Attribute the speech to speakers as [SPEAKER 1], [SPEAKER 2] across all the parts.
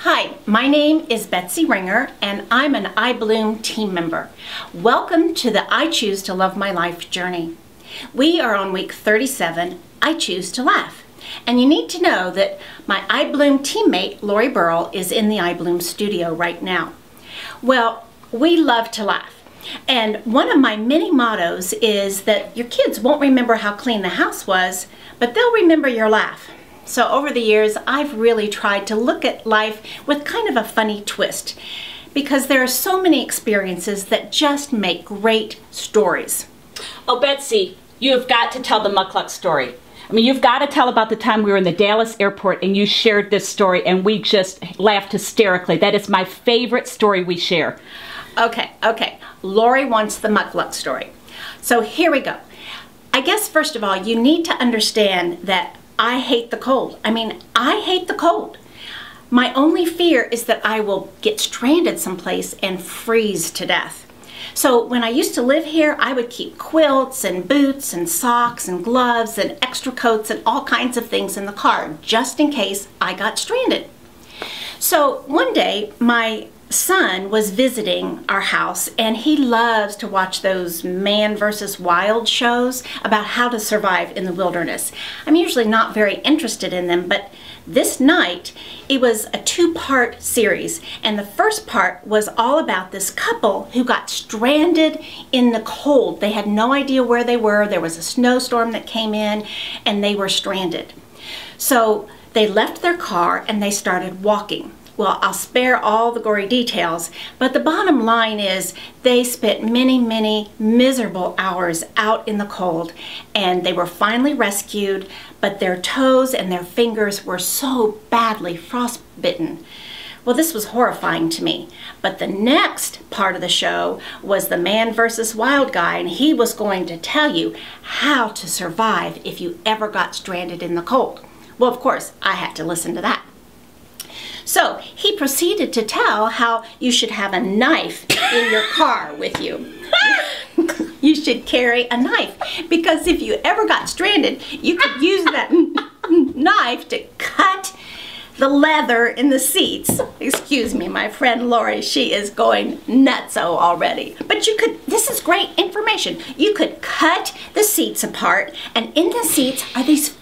[SPEAKER 1] Hi, my name is Betsy Ringer and I'm an iBloom team member. Welcome to the I Choose to Love My Life journey. We are on week 37, I Choose to Laugh. And you need to know that my iBloom teammate, Lori Burrell, is in the iBloom studio right now. Well, we love to laugh. And one of my many mottos is that your kids won't remember how clean the house was, but they'll remember your laugh. So over the years, I've really tried to look at life with kind of a funny twist, because there are so many experiences that just make great stories.
[SPEAKER 2] Oh, Betsy, you've got to tell the Muckluck story. I mean, you've got to tell about the time we were in the Dallas airport and you shared this story and we just laughed hysterically. That is my favorite story we share.
[SPEAKER 1] Okay. Lori wants the Muckluck story. So here we go. I guess first of all, you need to understand that I hate the cold. I hate the cold. My only fear is that I will get stranded someplace and freeze to death. So when I used to live here, I would keep quilts and boots and socks and gloves and extra coats and all kinds of things in the car, just in case I got stranded. So one day, my son was visiting our house and he loves to watch those man versus wild shows about how to survive in the wilderness. I'm usually not very interested in them, but this night it was a two-part series, and the first part was all about this couple who got stranded in the cold. They had no idea where they were. There was a snowstorm that came in and they were stranded. So they left their car and they started walking. Well, I'll spare all the gory details, but the bottom line is they spent many miserable hours out in the cold, and they were finally rescued, but their toes and their fingers were so badly frostbitten. Well, this was horrifying to me. But the next part of the show was the man versus wild guy, and he was going to tell you how to survive if you ever got stranded in the cold. Well, of course, I had to listen to that. So he proceeded to tell how you should have a knife in your car with you. You should carry a knife, because if you ever got stranded, you could use that knife to cut the leather in the seats. Excuse me, my friend Lori, she is going nutso already. But you could, this is great information. You could cut the seats apart, and in the seats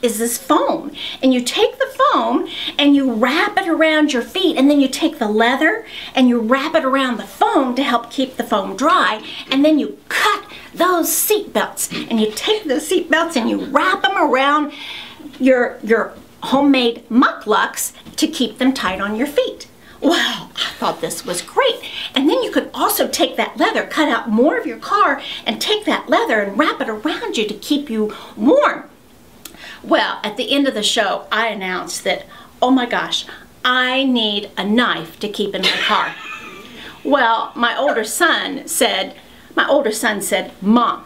[SPEAKER 1] is this foam. And you take the foam and you wrap it around your feet, and then you take the leather and you wrap it around the foam to help keep the foam dry, and then you cut those seat belts, and you take the seat belts and you wrap them around your homemade mucklucks to keep them tight on your feet. Wow, I thought this was great. And then you could also take that leather, cut out more of your car, and take that leather and wrap it around you to keep you warm. Well, at the end of the show, I announced that, oh my gosh, I need a knife to keep in my car. Well, my older son said, Mom,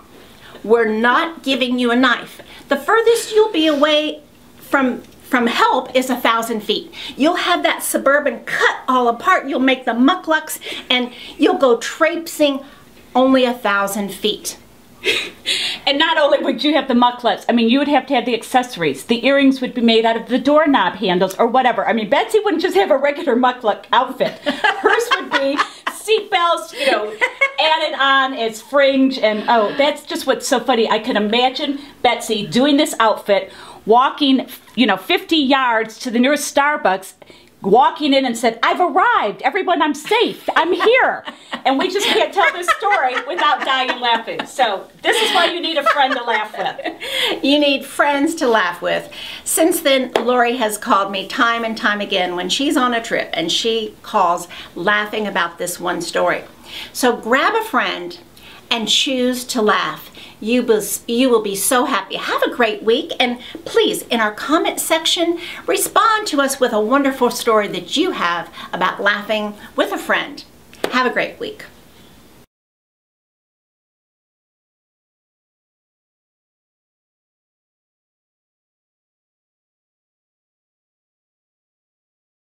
[SPEAKER 1] we're not giving you a knife. The furthest you'll be away from help is 1,000 feet. You'll have that Suburban cut all apart. You'll make the mucklucks and you'll go traipsing only 1,000 feet.
[SPEAKER 2] And not only would you have the mucklucks, you would have to have the accessories. The earrings would be made out of the doorknob handles or whatever. Betsy wouldn't just have a regular muckluck outfit. Hers would be seat belts, added on as fringe, and oh, that's just what's so funny. I can imagine Betsy doing this outfit, walking, 50 yards to the nearest Starbucks, walking in and said, I've arrived, everyone, I'm safe, I'm here. And we just can't tell this story without dying laughing. So this is why you need a friend to laugh with.
[SPEAKER 1] You need friends to laugh with. Since then, Lori has called me time and time again when she's on a trip, and she calls laughing about this one story. So grab a friend and choose to laugh. You will be so happy. Have a great week, and please, in our comment section, respond to us with a wonderful story that you have about laughing with a friend. Have a great week.